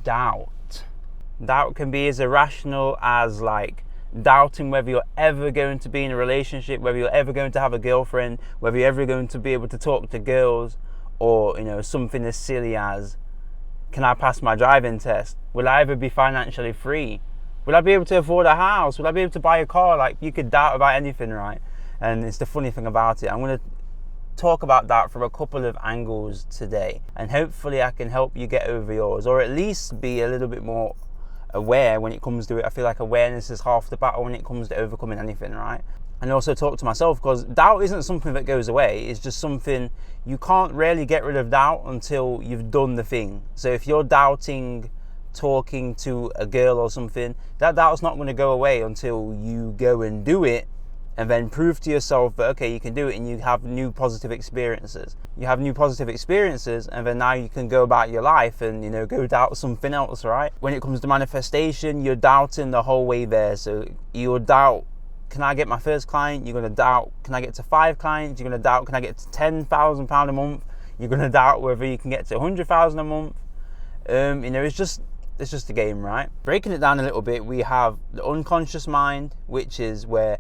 doubt. Doubt can be as irrational as like doubting whether you're ever going to be in a relationship, whether you're ever going to have a girlfriend, whether you're ever going to be able to talk to girls, or something as silly as, can I pass my driving test? Will I ever be financially free? Will I be able to afford a house? Will I be able to buy a car? Like, you could doubt about anything, right? And it's the funny thing about it. I'm going to talk about that from a couple of angles today, and hopefully I can help you get over yours, or at least be a little bit more aware when it comes to it. I feel like awareness is half the battle when it comes to overcoming anything, right? And also talk to myself, because doubt isn't something that goes away. It's just something, you can't really get rid of doubt until you've done the thing. So if you're doubting talking to a girl or something, that doubt's not going to go away until you go and do it, and then prove to yourself that, okay, you can do it, and you have new positive experiences. You have new positive experiences, and then now you can go about your life and, go doubt something else, right? When it comes to manifestation, you're doubting the whole way there. So you'll doubt, can I get my first client? You're going to doubt, can I get to 5 clients? You're going to doubt, can I get to £10,000 a month? You're going to doubt whether you can get to 100,000 a month. It's just a game, right? Breaking it down a little bit, we have the unconscious mind, which is where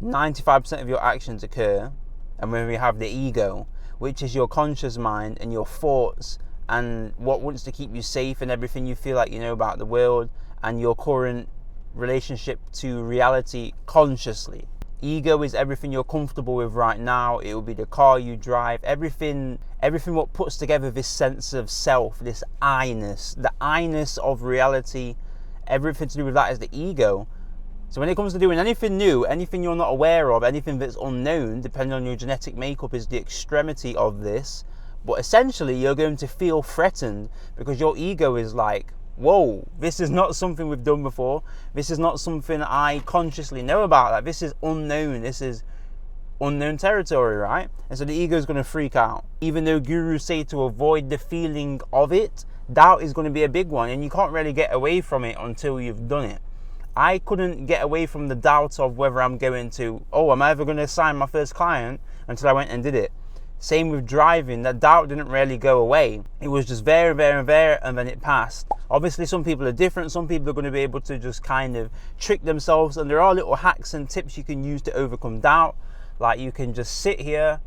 95% of your actions occur. And then we have the ego, which is your conscious mind and your thoughts and what wants to keep you safe and everything you feel like you know about the world and your current relationship to reality consciously. Ego is everything you're comfortable with right now. It will be the car you drive, everything what puts together this sense of self, this I-ness, the I-ness of reality. Everything to do with that is the ego. So when it comes to doing anything new, anything you're not aware of, anything that's unknown, depending on your genetic makeup, is the extremity of this. But essentially, you're going to feel threatened because your ego is like, whoa, this is not something we've done before. This is not something I consciously know about. Like, this is unknown. This is unknown territory, right? And so the ego is going to freak out. Even though gurus say to avoid the feeling of it, doubt is going to be a big one, and you can't really get away from it until you've done it. I couldn't get away from the doubt of whether I'm going to, am I ever going to sign my first client, until I went and did it. Same with driving, that doubt didn't really go away. It was just there, and then it passed. Obviously, some people are different. Some people are going to be able to just kind of trick themselves, and there are little hacks and tips you can use to overcome doubt. Like, you can just sit here,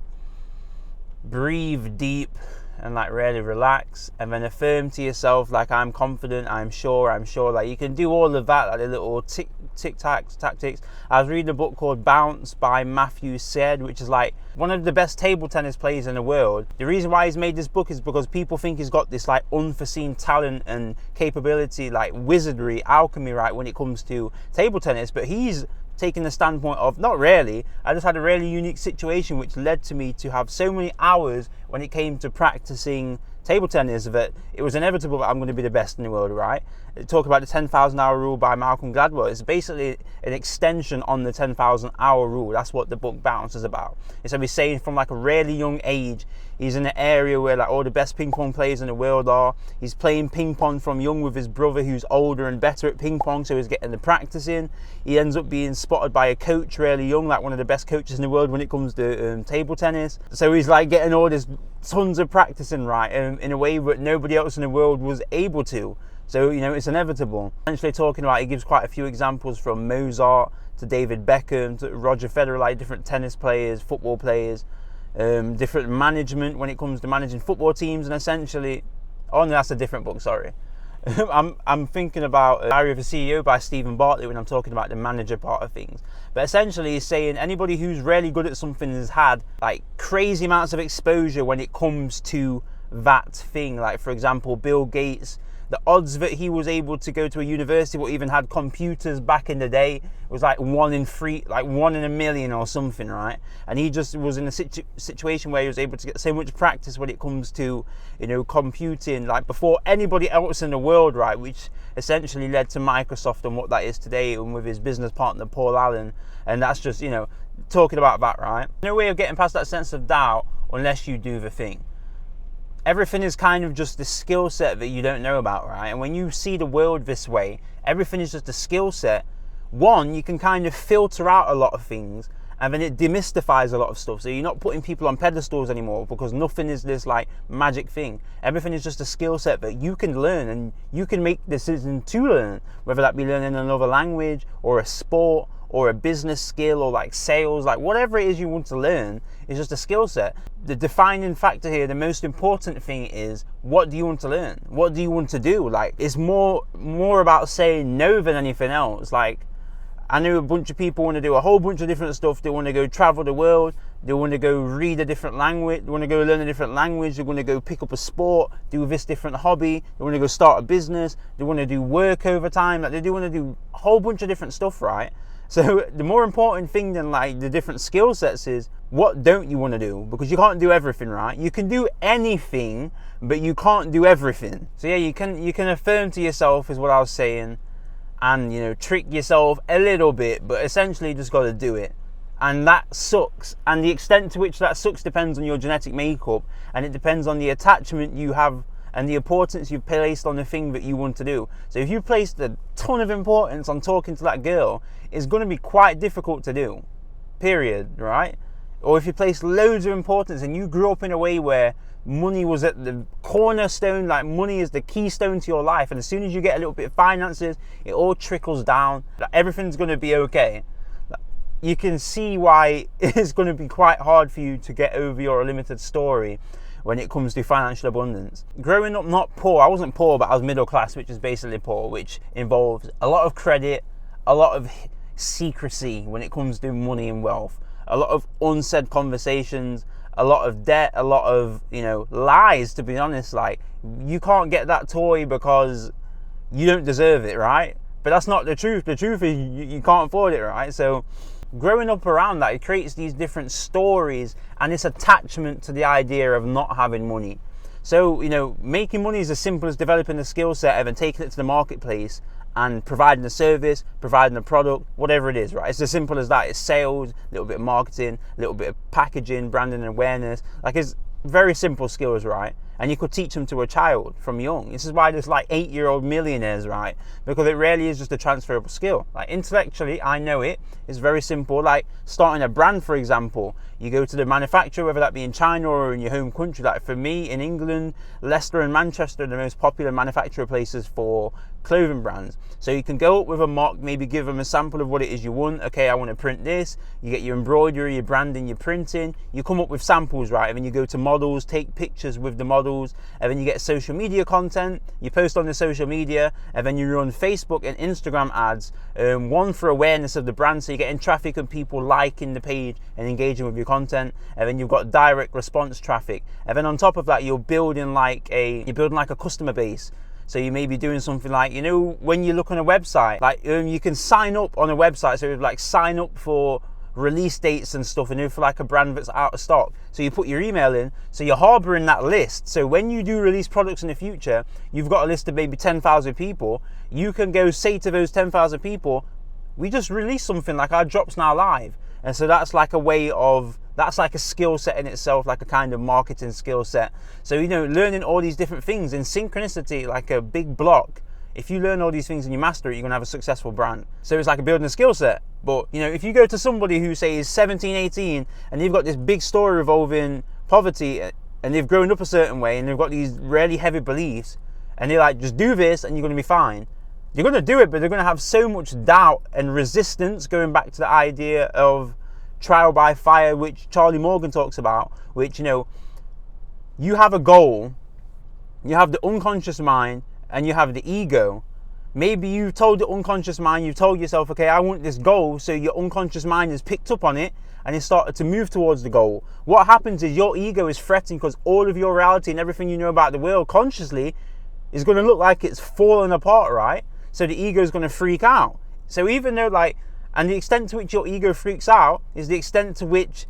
breathe deep, and like really relax, and then affirm to yourself, like, I'm confident, I'm sure. Like, you can do all of that, like the little tic-tac tactics. I was reading a book called Bounce by Matthew Said, which is like one of the best table tennis players in the world. The reason why he's made this book is because people think he's got this like unforeseen talent and capability, like wizardry, alchemy, right, when it comes to table tennis. But he's taking the standpoint of, not really, I just had a really unique situation which led to me to have so many hours when it came to practicing table tennis that it was inevitable that I'm going to be the best in the world, right? Talk about the 10,000 hour rule by Malcolm Gladwell. It's basically an extension on the 10,000 hour rule. That's what the book Bounce is about. And so he's saying from like a really young age, he's in an area where like all the best ping pong players in the world are. He's playing ping pong from young with his brother who's older and better at ping pong, so he's getting the practice in. He ends up being spotted by a coach really young, like one of the best coaches in the world when it comes to table tennis. So he's like getting all this tons of practicing, right, in a way that nobody else in the world was able to. So, it's inevitable. Essentially talking about, he gives quite a few examples from Mozart to David Beckham to Roger Federer, like different tennis players, football players, different management when it comes to managing football teams, and essentially, no, that's a different book, sorry. I'm thinking about Diary of a CEO by Stephen Bartlett when I'm talking about the manager part of things. But essentially he's saying anybody who's really good at something has had like crazy amounts of exposure when it comes to that thing. Like, for example, Bill Gates, the odds that he was able to go to a university or even had computers back in the day was like 1 in 3, like 1 in a million or something, right? And he just was in a situation where he was able to get so much practice when it comes to, computing, like before anybody else in the world, right? Which essentially led to Microsoft and what that is today, and with his business partner, Paul Allen. And that's just, talking about that, right? No way of getting past that sense of doubt unless you do the thing. Everything is kind of just the skill set that you don't know about, right? And when you see the world this way, everything is just a skill set. One, you can kind of filter out a lot of things, and then it demystifies a lot of stuff. So you're not putting people on pedestals anymore, because nothing is this like magic thing. Everything is just a skill set that you can learn, and you can make decisions to learn, whether that be learning another language or a sport or a business skill or like sales, like whatever it is you want to learn is just a skill set. The defining factor here, the most important thing is, what do you want to learn? What do you want to do? Like, it's more about saying no than anything else. Like, I know a bunch of people want to do a whole bunch of different stuff. They want to go travel the world. They want to go read a different language. They want to go learn a different language. They want to go pick up a sport, do this different hobby. They want to go start a business. They want to do work overtime. Like, they do want to do a whole bunch of different stuff, right? So the more important thing than like the different skill sets is, what don't you want to do? Because you can't do everything, right? You can do anything, but you can't do everything. So yeah, you can affirm to yourself, is what I was saying, and, you know, trick yourself a little bit, but essentially you just got to do it. And that sucks. And the extent to which that sucks depends on your genetic makeup, and it depends on the attachment you have and the importance you've placed on the thing that you want to do. So if you placed a ton of importance on talking to that girl, it's going to be quite difficult to do, period, right? Or if you place loads of importance and you grew up in a way where money was at the cornerstone, like money is the keystone to your life, and as soon as you get a little bit of finances, it all trickles down, like everything's going to be okay. You can see why it's going to be quite hard for you to get over your limited story when it comes to financial abundance. Growing up not poor, I wasn't poor, but I was middle class, which is basically poor, which involves a lot of credit, a lot of secrecy when it comes to money and wealth, a lot of unsaid conversations, a lot of debt, a lot of, you know, lies, to be honest. Like, you can't get that toy because you don't deserve it, right? But that's not the truth. The truth is you can't afford it, right? So growing up around that, it creates these different stories and this attachment to the idea of not having money. So, you know, making money is as simple as developing a skill set and then taking it to the marketplace and providing a service, providing a product, whatever it is, right? It's as simple as that. It's sales, a little bit of marketing, a little bit of packaging, branding and awareness. Like, it's very simple skills, right? And you could teach them to a child from young. This is why there's like 8-year-old millionaires, right? Because it really is just a transferable skill. Like, intellectually, I know it. It's very simple. Like starting a brand, for example. You go to the manufacturer, whether that be in China or in your home country. Like for me, in England, Leicester and Manchester are the most popular manufacturer places for clothing brands. So you can go up with a mock, maybe give them a sample of what it is you want. Okay, I want to print this. You get your embroidery, your branding, your printing. You come up with samples, right? And then you go to models, take pictures with the models, and then you get social media content. You post on the social media, and then you run Facebook and Instagram ads. One for awareness of the brand, so you're getting traffic and people liking the page and engaging with your content. And then you've got direct response traffic. And then on top of that, you're building like a customer base. So you may be doing something like, you know, when you look on a website, like you can sign up on a website. So like sign up for release dates and stuff, and if for like a brand that's out of stock. So you put your email in, so you're harboring that list. So when you do release products in the future, you've got a list of maybe 10,000 people. You can go say to those 10,000 people, we just released something, like our drop's now live. And so that's like that's like a skill set in itself, like a kind of marketing skill set. So, you know, learning all these different things in synchronicity, like a big block. If you learn all these things and you master it, you're gonna have a successful brand. So it's like building a skill set. But, you know, if you go to somebody who say is 17, 18, and they've got this big story revolving poverty, and they've grown up a certain way, and they've got these really heavy beliefs, and they're like, just do this and you're gonna be fine. You're gonna do it, but they're gonna have so much doubt and resistance, going back to the idea of trial by fire, which Charlie Morgan talks about, which, you know, you have a goal, you have the unconscious mind, and you have the ego. Maybe you've told the unconscious mind, you've told yourself, okay, I want this goal, so your unconscious mind has picked up on it and it started to move towards the goal. What happens is your ego is fretting because all of your reality and everything you know about the world consciously is going to look like it's falling apart, right? So the ego is going to freak out. So even though, like, and the extent to which your ego freaks out is the extent to which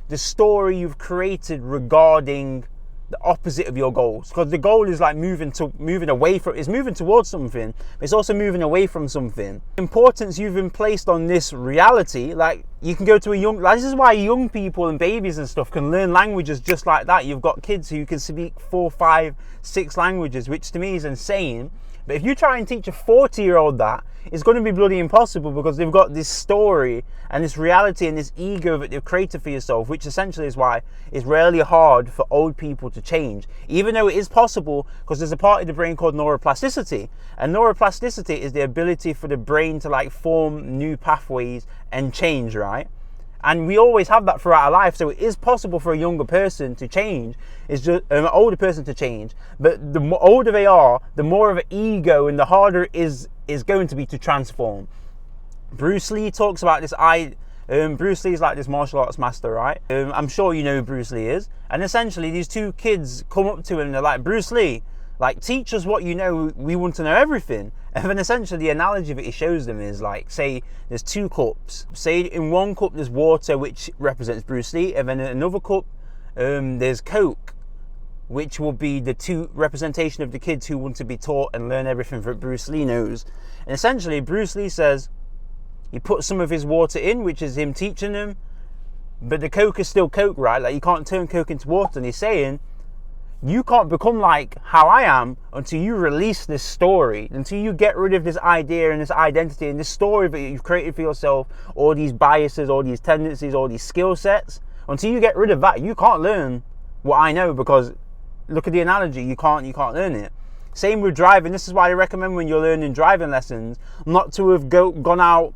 the story you've created regarding the opposite of your goals. Because the goal is like moving towards something, but it's also moving away from something. The importance you've been placed on this reality, like You can go to this is why young people and babies and stuff can learn languages just like that. You've got kids who can speak 4, 5, 6 languages, which to me is insane. But if you try and teach a 40-year-old that, it's going to be bloody impossible, because they've got this story and this reality and this ego that they've created for yourself, which essentially is why it's really hard for old people to change, even though it is possible, because there's a part of the brain called neuroplasticity. And neuroplasticity is the ability for the brain to like form new pathways and change, right? And we always have that throughout our life. So it is possible for a younger person to change. It's just an older person to change. But the older they are, the more of an ego and the harder it is going to be to transform. Bruce Lee talks about this. Bruce Lee is like this martial arts master, right? I'm sure you know who Bruce Lee is. And essentially these two kids come up to him and they're like, Bruce Lee, like, teach us what you know, we want to know everything. And then essentially the analogy that he shows them is like, say there's 2 cups. Say in one cup there's water, which represents Bruce Lee, and then in another cup there's Coke, which will be the 2 representation of the kids who want to be taught and learn everything that Bruce Lee knows. And essentially Bruce Lee says he puts some of his water in, which is him teaching them, but the Coke is still Coke, right? Like, you can't turn Coke into water. And he's saying, you can't become like how I am until you release this story, until you get rid of this idea and this identity and this story that you've created for yourself, all these biases, all these tendencies, all these skill sets. Until you get rid of that, you can't learn what I know, because look at the analogy, you can't learn it. Same with driving. This is why I recommend when you're learning driving lessons not to have gone out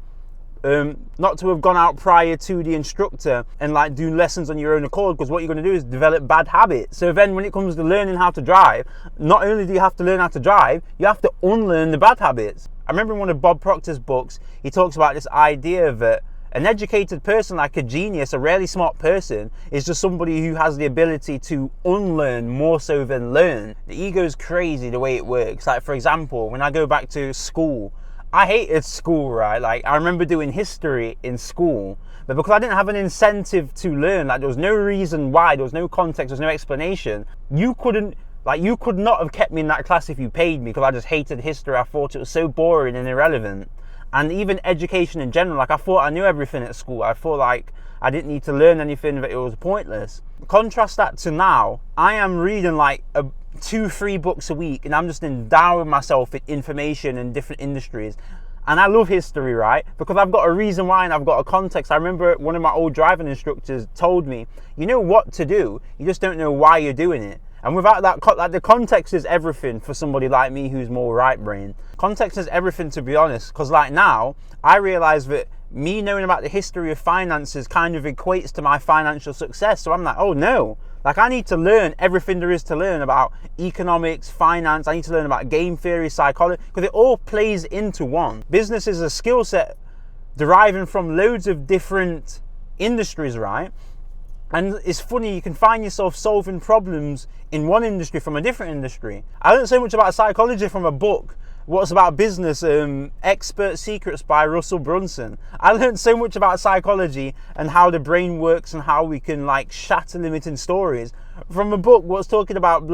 prior to the instructor and like do lessons on your own accord, because what you're going to do is develop bad habits. So then when it comes to learning how to drive, not only do you have to learn how to drive, you have to unlearn the bad habits. I remember in one of Bob Proctor's books, he talks about this idea that an educated person, like a genius, a really smart person, is just somebody who has the ability to unlearn more so than learn. The ego is crazy the way it works. Like, for example, when I go back to school, I hated school, right? Like, I remember doing history in school, but because I didn't have an incentive to learn, like there was no reason why, there was no context, there was no explanation, you could not have kept me in that class if you paid me, because I just hated history. I thought it was so boring and irrelevant. And even education in general, like I thought I knew everything at school. I thought like I didn't need to learn anything, that it was pointless. Contrast that to now, I am reading like 2-3 books a week, and I'm just endowing myself with information in different industries. And I love history, right? Because I've got a reason why and I've got a context. I remember one of my old driving instructors told me, you know what to do, you just don't know why you're doing it. And without that, like, the context is everything for somebody like me who's more right brain. Context is everything, to be honest, because like now I realize that me knowing about the history of finances kind of equates to my financial success. So I'm like, oh no, like I need to learn everything there is to learn about economics, finance. I need to learn about game theory, psychology, because it all plays into one. Business is a skill set deriving from loads of different industries, right? And it's funny, you can find yourself solving problems in one industry from a different industry. I learned so much about psychology from a book, What's About Business, Expert Secrets by Russell Brunson. I learned so much about psychology and how the brain works and how we can like shatter limiting stories from a book what's talking about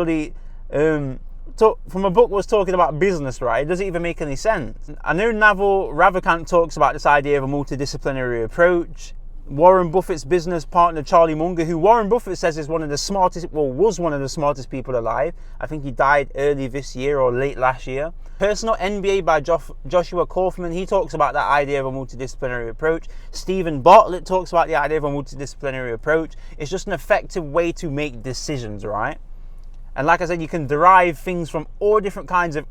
talking about business, right? It doesn't even make any sense. I know Naval Ravikant talks about this idea of a multidisciplinary approach. Warren Buffett's business partner, Charlie Munger, who Warren Buffett says is was one of the smartest people alive. I think he died early this year or late last year. Personal NBA by Joshua Kaufman, he talks about that idea of a multidisciplinary approach. Stephen Bartlett talks about the idea of a multidisciplinary approach. It's just an effective way to make decisions, right? And like I said, you can derive things from all different kinds of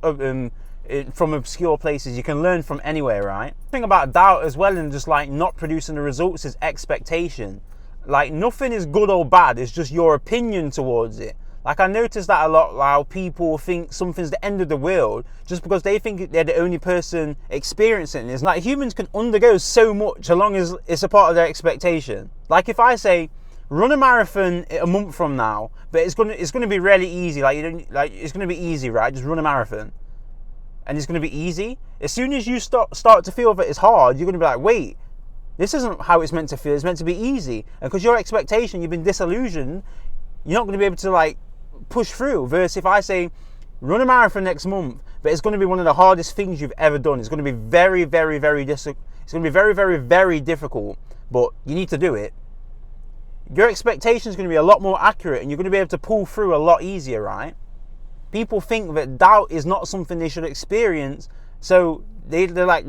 from obscure places. You can learn from anywhere, right? The thing about doubt as well, and just like not producing the results, is expectation. Like nothing is good or bad, it's just your opinion towards it. Like I noticed that a lot, how people think something's the end of the world just because they think they're the only person experiencing it. It's like humans can undergo so much as long as it's a part of their expectation. Like if I say, run a marathon a month from now, but it's gonna be really easy. It's gonna be easy, right? Just run a marathon. And it's going to be easy. As soon as you start to feel that it's hard, you're going to be like, wait, this isn't how it's meant to feel. It's meant to be easy. And because your expectation, you've been disillusioned, you're not going to be able to like push through. Versus if I say, run a marathon next month, but it's going to be one of the hardest things you've ever done. It's going to be very, very, very difficult. It's going to be very, very, very difficult. but you need to do it, your expectation is going to be a lot more accurate and you're going to be able to pull through a lot easier, right? People think that doubt is not something they should experience, so they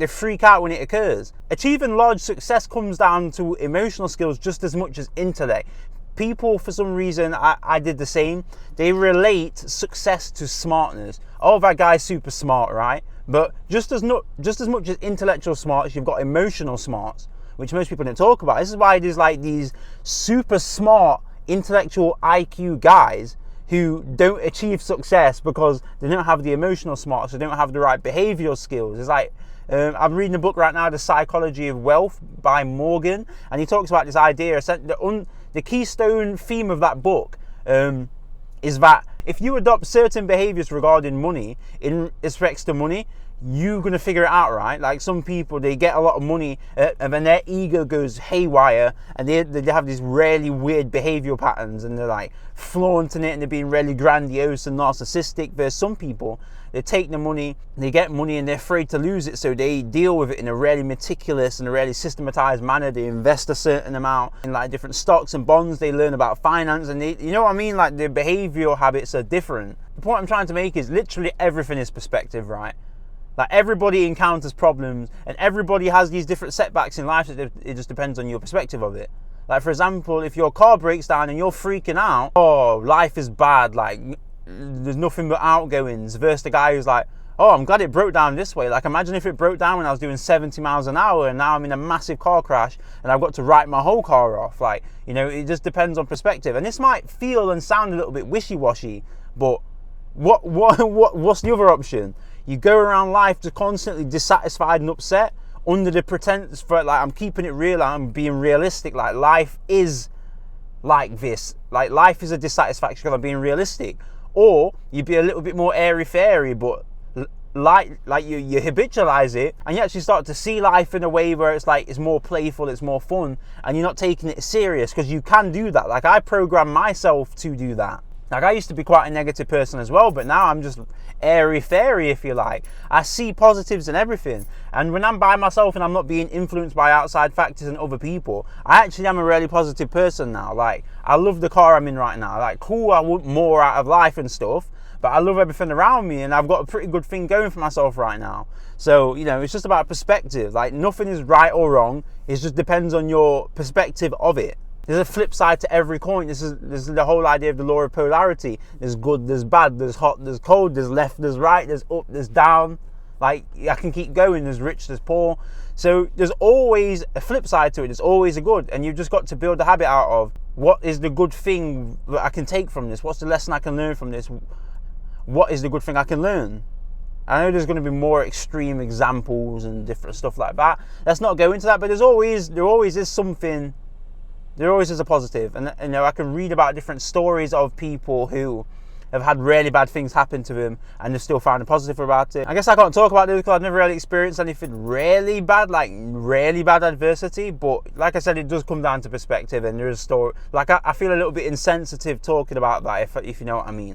freak out when it occurs. Achieving large success comes down to emotional skills just as much as intellect. People, for some reason, I did the same. They relate success to smartness. Oh, that guy's super smart, right? But just as much as intellectual smarts, you've got emotional smarts, which most people don't talk about. This is why there's like these super smart intellectual IQ guys who don't achieve success because they don't have the emotional smarts, they don't have the right behavioral skills. It's like, I'm reading a book right now, The Psychology of Wealth by Morgan, and he talks about this idea. The keystone theme of that book is that if you adopt certain behaviors regarding money, in respects to money, you're going to figure it out, right? Like some people, they get a lot of money and then their ego goes haywire and they have these really weird behavioral patterns and they're like flaunting it and they're being really grandiose and narcissistic. There's some people, they take the money, they get money and they're afraid to lose it, so they deal with it in a really meticulous and a really systematized manner. They invest a certain amount in like different stocks and bonds, they learn about finance, and you know what I mean? Like their behavioral habits are different. The point I'm trying to make is literally everything is perspective, right? Like everybody encounters problems and everybody has these different setbacks in life. It just depends on your perspective of it. Like for example, if your car breaks down and you're freaking out, oh, life is bad, like there's nothing but outgoings, versus the guy who's like, oh, I'm glad it broke down this way. Like imagine if it broke down when I was doing 70 miles an hour and now I'm in a massive car crash and I've got to write my whole car off. Like, you know, it just depends on perspective. And this might feel and sound a little bit wishy-washy, but what's the other option? You go around life just constantly dissatisfied and upset under the pretense for like, I'm keeping it real, I'm being realistic. Like life is like this. Like life is a dissatisfaction because I'm being realistic. Or you'd be a little bit more airy-fairy, but like you habitualize it and you actually start to see life in a way where it's like, it's more playful, it's more fun, and you're not taking it serious because you can do that. Like I program myself to do that. Like I used to be quite a negative person as well, but now I'm just airy-fairy, if you like. I see positives in everything. And when I'm by myself and I'm not being influenced by outside factors and other people, I actually am a really positive person now. Like, I love the car I'm in right now. Like, cool, I want more out of life and stuff, but I love everything around me and I've got a pretty good thing going for myself right now. So, you know, it's just about perspective. Like, nothing is right or wrong. It just depends on your perspective of it. There's a flip side to every coin. This is the whole idea of the law of polarity. There's good, there's bad, there's hot, there's cold, there's left, there's right, there's up, there's down. Like, I can keep going. There's rich, there's poor. So there's always a flip side to it. There's always a good. And you've just got to build the habit out of, what is the good thing that I can take from this? What's the lesson I can learn from this? What is the good thing I can learn? I know there's going to be more extreme examples and different stuff like that. Let's not go into that, but there always is something. There always is a positive. And you know, I can read about different stories of people who have had really bad things happen to them and they've still found a positive about it. I guess I can't talk about this because I've never really experienced anything really bad, like really bad adversity. But like I said, it does come down to perspective, and there is a story. Like I feel a little bit insensitive talking about that, if you know what I mean.